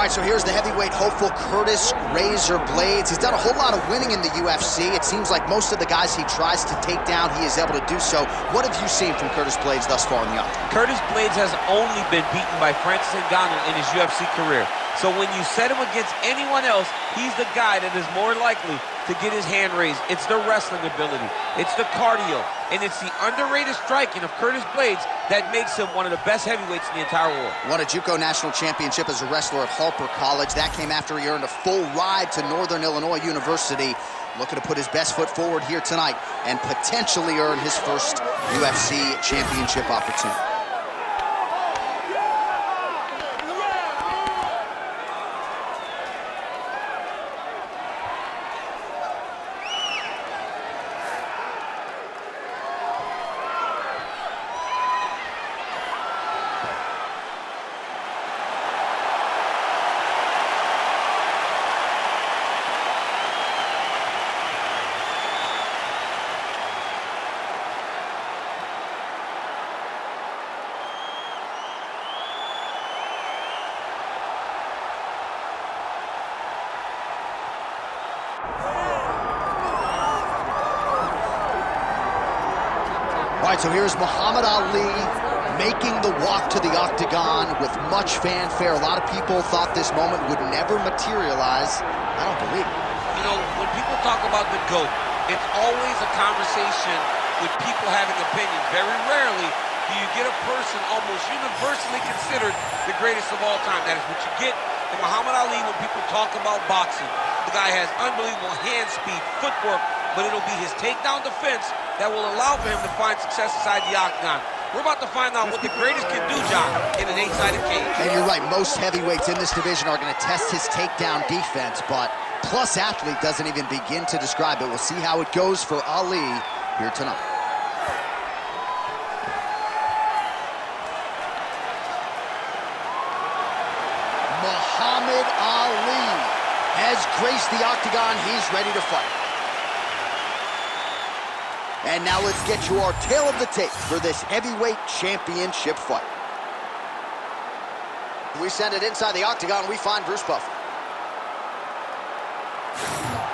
right, so here's the heavyweight hopeful, Curtis Razor Blaydes. He's done a whole lot of winning in the UFC. It seems like most of the guys he tries to take down, he is able to do so. What have you seen from Curtis Blaydes thus far in the octagon? Curtis Blaydes has only been beaten by Francis Ngannou in his UFC career. So when you set him against anyone else, he's the guy that is more likely to get his hand raised. It's the wrestling ability, it's the cardio, and it's the underrated striking of Curtis Blaydes that makes him one of the best heavyweights in the entire world. Won a JUCO national championship as a wrestler at Harper College. That came after he earned a full ride to Northern Illinois University. Looking to put his best foot forward here tonight and potentially earn his first UFC championship opportunity. All right, so here's Muhammad Ali making the walk to the octagon with much fanfare. A lot of people thought this moment would never materialize. I don't believe it. You know, when people talk about the GOAT, it's always a conversation with people having opinions. Very rarely do you get a person almost universally considered the greatest of all time. That is what you get in Muhammad Ali when people talk about boxing. The guy has unbelievable hand speed, footwork, but it'll be his takedown defense that will allow for him to find success inside the octagon. We're about to find out what the greatest can do, John, in an 8-sided cage. And you're right, most heavyweights in this division are going to test his takedown defense, but Plus Athlete doesn't even begin to describe it. We'll see how it goes for Ali here tonight. Muhammad Ali has graced the octagon. He's ready to fight. And now let's get you our tail of the tape for this heavyweight championship fight. We send it inside the octagon, we find Bruce Buffer.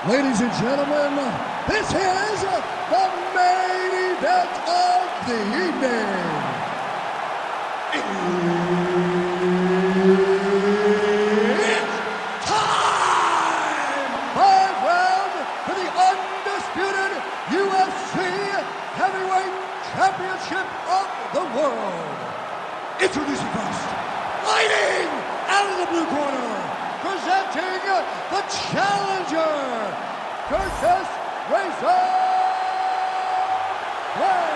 Ladies and gentlemen, this is the main event of the evening. It's time! 5 rounds for the undisputed UFC Heavyweight Championship of the world. Introducing first, fighting out of the blue corner, presenting the challenger, Curtis Razor Blaydes.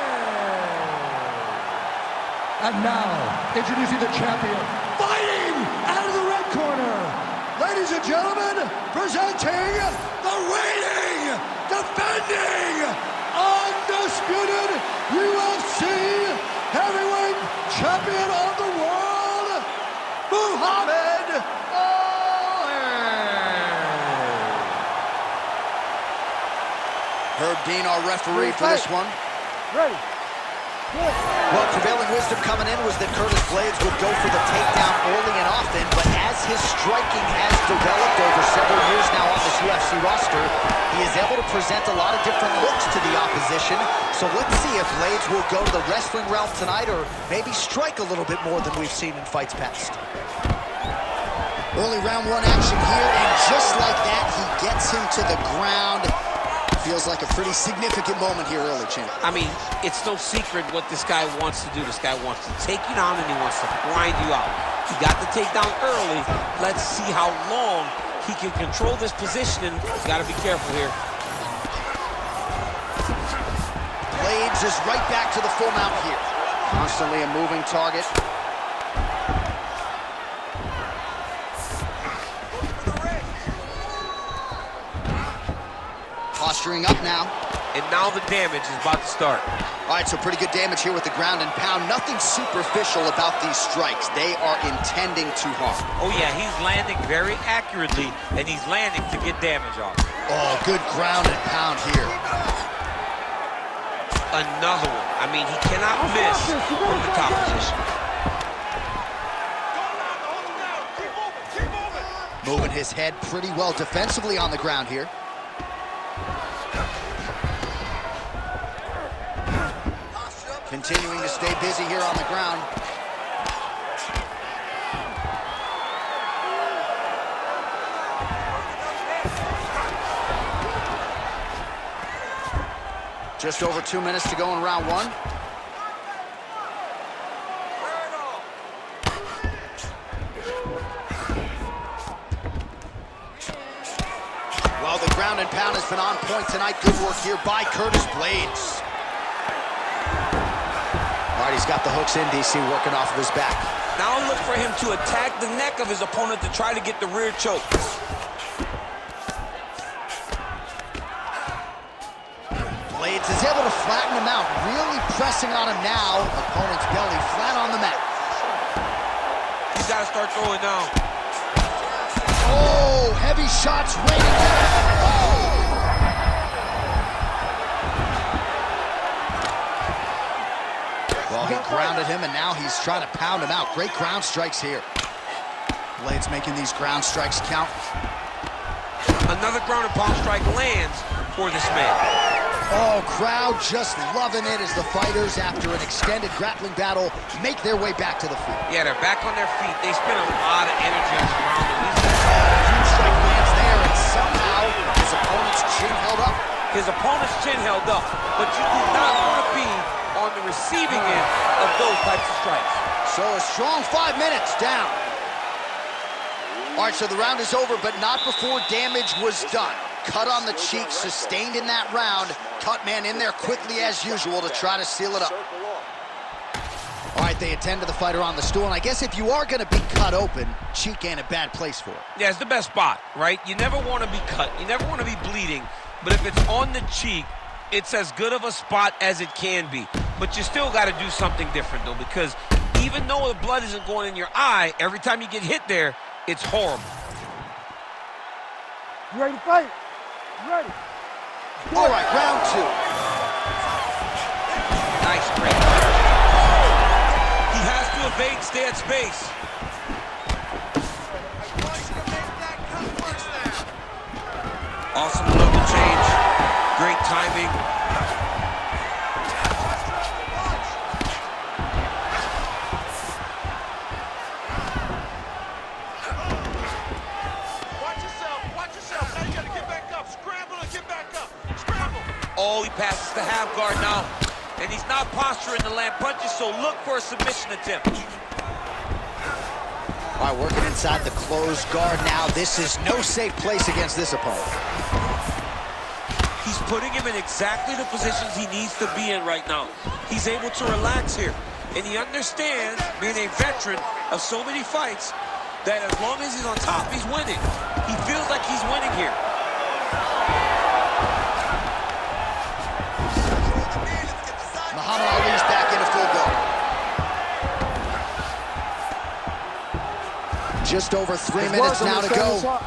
And now, introducing the champion, fighting out of the red corner, ladies and gentlemen, presenting the reigning, defending, undisputed UFC Heavyweight Champion of the world, Muhammad Ali. Herb Dean, our referee for this one. Ready. Well, prevailing wisdom coming in was that Curtis Blaydes would go for the takedown early and often, but as his striking has developed over several years now on this UFC roster, he is able to present a lot of different looks to the opposition. So let's see if Blaydes will go to the wrestling realm tonight or maybe strike a little bit more than we've seen in fights past. Early round one action here, and just like that, he gets him to the ground. Feels like a pretty significant moment here early, champ. I mean, it's no secret what this guy wants to do. This guy wants to take you down and he wants to grind you out. He got the takedown early. Let's see how long he can control this position, and you got to be careful here. Blaydes is right back to the full mount here. Constantly a moving target. Posturing up now. And now the damage is about to start. All right, so pretty good damage here with the ground and pound. Nothing superficial about these strikes. They are intending to harm. Oh yeah, he's landing very accurately, and he's landing to get damage off. Oh, good ground and pound here. Another one. I mean, he cannot miss from the top position. Moving his head pretty well defensively on the ground here. Continuing to stay busy here on the ground. Just over 2 minutes to go in round one. Well, the ground and pound has been on point tonight. Good work here by Curtis Blaydes. All right, he's got the hooks in, DC, working off of his back. Now look for him to attack the neck of his opponent to try to get the rear choke. Blaydes is able to flatten him out, really pressing on him now. Opponent's belly flat on the mat. He's got to start throwing down. Oh, heavy shots raining down. Oh! Well, he grounded him, and now he's trying to pound him out. Great ground strikes here. Blaydes making these ground strikes count. Another ground and pound strike lands for this man. Oh, crowd just loving it as the fighters, after an extended grappling battle, make their way back to the field. Yeah, they're back on their feet. They spend a lot of energy on the ground. Huge strike lands there, and somehow his opponent's chin held up. His opponent's chin held up, but you do not want to be on the receiving end of those types of strikes. So a strong 5 minutes down. All right, so the round is over, but not before damage was done. Cut on the cheek, sustained in that round. Cut man in there quickly as usual to try to seal it up. All right, they attend to the fighter on the stool, and I guess if you are going to be cut open, cheek ain't a bad place for it. Yeah, it's the best spot, right? You never want to be cut. You never want to be bleeding. But if it's on the cheek, it's as good of a spot as it can be. But you still got to do something different, though, because even though the blood isn't going in your eye, every time you get hit there, it's horrible. You ready to fight? You ready? All right, round two. Nice break. He has to evade, stay at space. Awesome level change. Great timing. Oh, he passes the half guard now. And he's not posturing to land punches, so look for a submission attempt. All right, working inside the closed guard now. This is no safe place against this opponent. He's putting him in exactly the positions he needs to be in right now. He's able to relax here. And he understands, being a veteran of so many fights, that as long as he's on top, he's winning. He feels like he's winning here. Muhammad Ali's back into full guard. Just over 3 minutes now to go.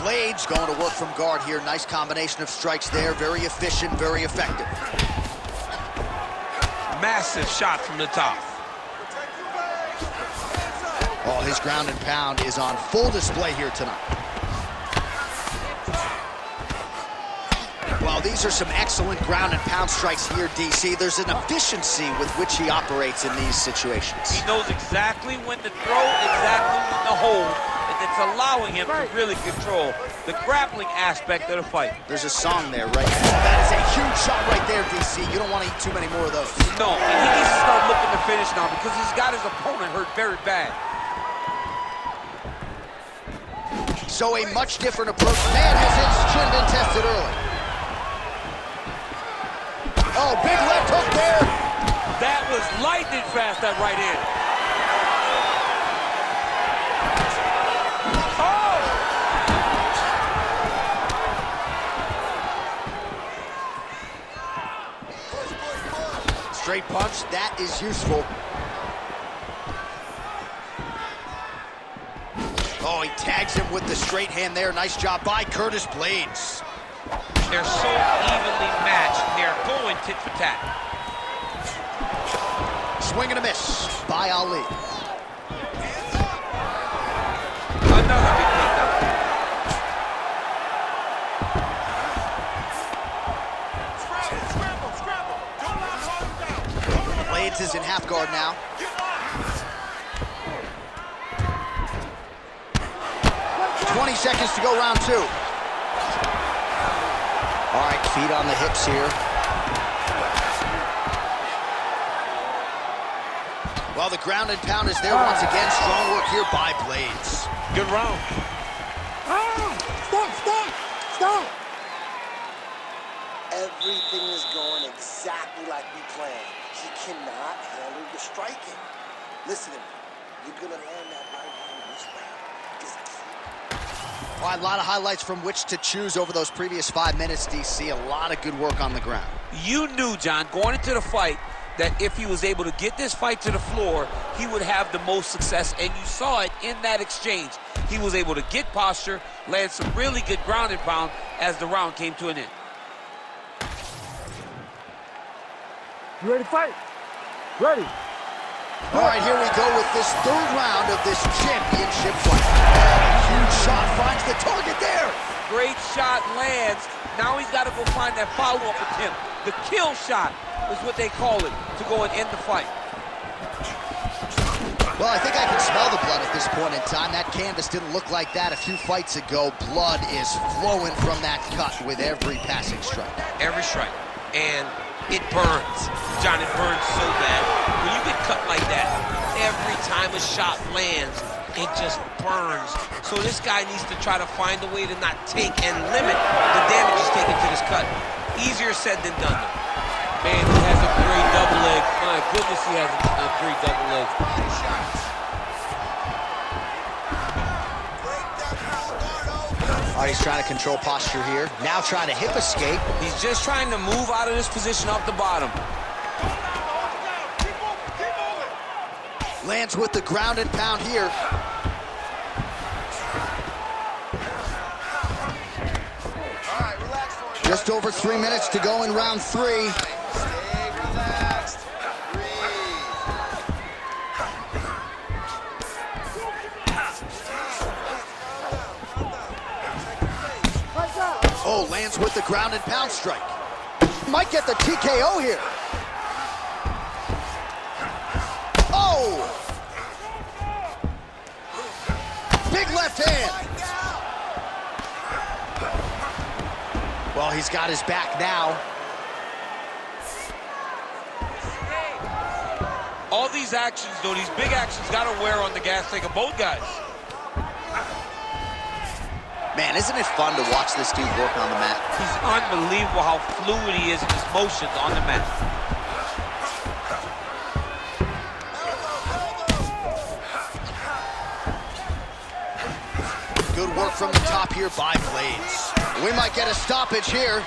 Blaydes going to work from guard here. Nice combination of strikes there. Very efficient, very effective. Massive shot from the top. Oh, his ground and pound is on full display here tonight. Well, these are some excellent ground and pound strikes here, DC. There's an efficiency with which he operates in these situations. He knows exactly when to throw, exactly when to hold, and it's allowing him to really control the grappling aspect of the fight. There's a song there, right? That is a huge shot right there, DC. You don't want to eat too many more of those. No, and he needs to start looking to finish now because he's got his opponent hurt very bad. So a much different approach. Man has his chin been tested early. Oh, big left hook there. That was lightning fast, that right hand. Oh! Straight punch, that is useful. Oh, he tags him with the straight hand there. Nice job by Curtis Blaydes. They're so evenly matched. They're going tit for tat. Swing and a miss by Ali. Another big Blaydes is in half guard now. 20 seconds to go, round 2. All right, feet on the hips here. Well, the ground and pound is there once again. Strong work here by Blaydes. Good round. Stop! Everything is going exactly like we planned. He cannot handle the striking. Listen to me. You're going to land that right hand this round. Just keep. All right, a lot of highlights from which to choose over those previous 5 minutes, DC. A lot of good work on the ground. You knew, John, going into the fight, that if he was able to get this fight to the floor, he would have the most success, and you saw it in that exchange. He was able to get posture, land some really good ground and pound as the round came to an end. You ready to fight? Ready. All right, here we go with this 3rd round of this championship fight. A huge shot finds the target there. Great shot lands. Now he's got to go find that follow-up attempt. The kill shot is what they call it, to go and end the fight. Well, I think I can smell the blood at this point in time. That canvas didn't look like that a few fights ago. Blood is flowing from that cut with every passing strike. Every strike. And it burns. John, it burns so bad. When you get cut like that, every time a shot lands, it just burns. So this guy needs to try to find a way to not take and limit the damage he's taken to this cut. Easier said than done, though. Man, he has a great double leg. My goodness, he has a great double leg. All right, he's trying to control posture here. Now trying to hip escape. He's just trying to move out of this position off the bottom. Lands with the ground and pound here. Just over 3 minutes to go in round 3. Stay relaxed. Breathe. Oh, lands with the ground and pound strike. Might get the TKO here. Oh! Big left hand. Well, he's got his back now. All these actions, though, these big actions, got to wear on the gas tank of both guys. Man, isn't it fun to watch this dude work on the mat? He's unbelievable how fluid he is in his motions on the mat. Good work from the top here by Blaydes. We might get a stoppage here.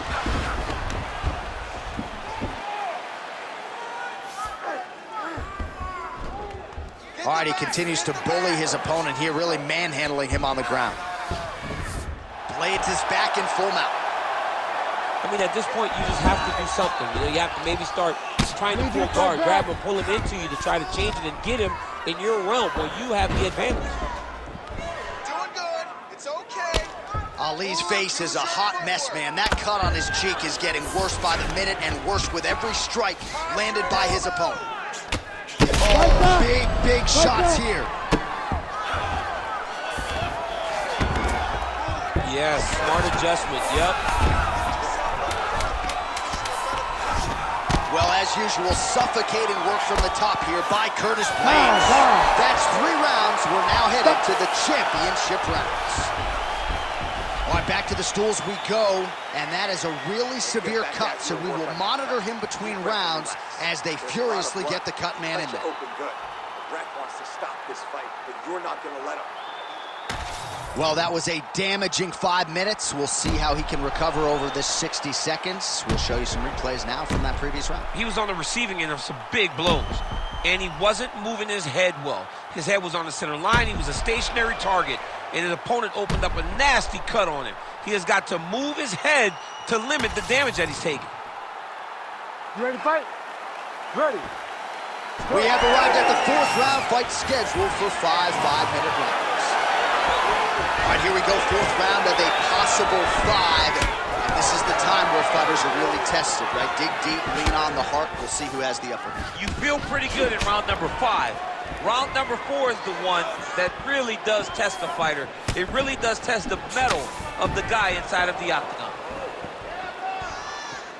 All right, he continues to bully his opponent here, really manhandling him on the ground. Blaydes is back in full mount. I mean, at this point, you just have to do something. You know, you have to maybe start trying to pull guard, grab him, pull him into you to try to change it and get him in your realm where you have the advantage. Doing good. It's okay. Ali's face is a hot mess, man. That cut on his cheek is getting worse by the minute and worse with every strike landed by his opponent. Oh, big shots here. Yes, smart adjustment, yep. Well, as usual, suffocating work from the top here by Curtis Blaydes. That's 3 rounds. We're now headed to the championship rounds. All right, back to the stools we go, and that is a really severe cut, so we will monitor him between rounds as they furiously get the cut man in there. Open good. Brack wants to stop this fight, but you're not going to let him. Well, that was a damaging 5 minutes. We'll see how he can recover over this 60 seconds. We'll show you some replays now from that previous round. He was on the receiving end of some big blows, and he wasn't moving his head well. His head was on the center line. He was a stationary target, and his opponent opened up a nasty cut on him. He has got to move his head to limit the damage that he's taking. You ready to fight? Ready. We have arrived at the 4th round fight scheduled for 5 5-minute rounds. All right, here we go, 4th round of a possible 5. And this is the time where fighters fighters are really tested, right? Dig deep, lean on the heart. We'll see who has the upper hand. You feel pretty good in round number 5. Round number 4 is the one that really does test the fighter. It really does test the mettle of the guy inside of the octagon.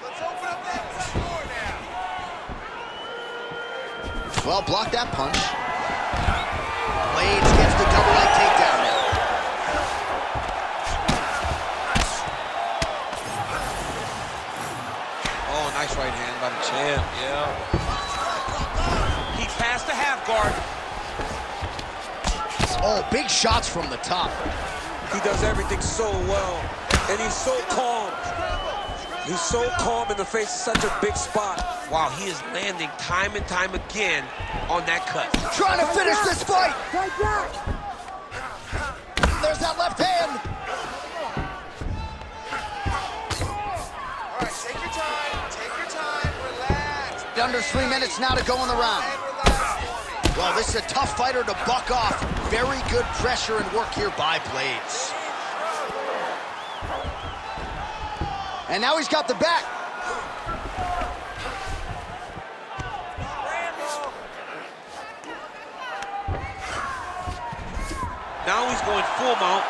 Let's open up that door now. Well, block that punch. Blaydes gets the double leg takedown now. Oh, nice right hand by the champ, yeah. He passed the half guard. Oh, big shots from the top. He does everything so well, and he's so calm. He's so calm in the face of such a big spot. Wow, he is landing time and time again on that cut. Trying to finish this fight. Take that. There's that left hand. All right, take your time, relax. Under 3 minutes now to go in the round. And relax for me. Well, this is a tough fighter to buck off. Very good pressure and work here by Blaydes. And now he's got the back. Now he's going full mount.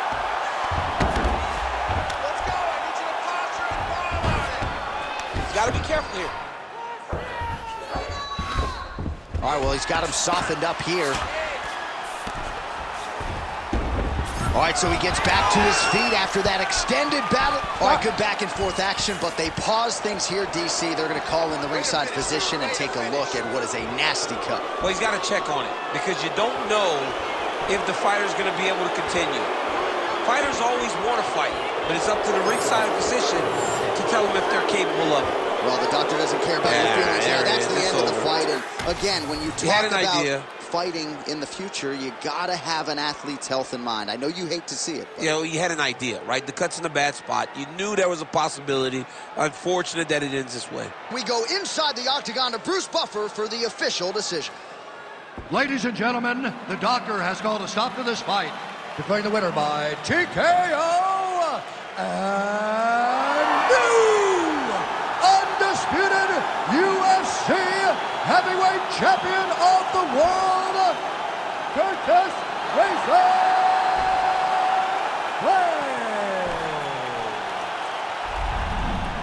Let's go. I need you to posture and bomb on it. He's got to be careful here. All right, well, he's got him softened up here. All right, so he gets back to his feet after that extended battle. All right, good back and forth action, but they pause things here, DC. They're going to call in the ringside physician and take a look at what is a nasty cut. Well, he's got to check on it because you don't know if the fighter's going to be able to continue. Fighters always want to fight, but it's up to the ringside physician to tell them if they're capable of it. Well, the doctor doesn't care about your feelings there here. it That's is. the It's end of the over. fight. And again, when you He had talk an about idea. fighting in the future, you got to have an athlete's health in mind. I know you hate to see it. But You know, you had an idea, right? The cut's in a bad spot. You knew there was a possibility. Unfortunate that it ends this way. we go inside the octagon to Bruce Buffer for the official decision. Ladies and gentlemen, the doctor has called a stop to this fight, declaring the winner by TKO and new undisputed UFC heavyweight champion of the world, Curtis Razor Blaydes.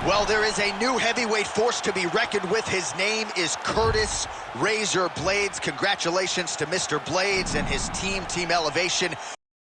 Well, there is a new heavyweight force to be reckoned with. His name is Curtis Razor Blaydes. Congratulations to Mr. Blaydes and his team, Team Elevation.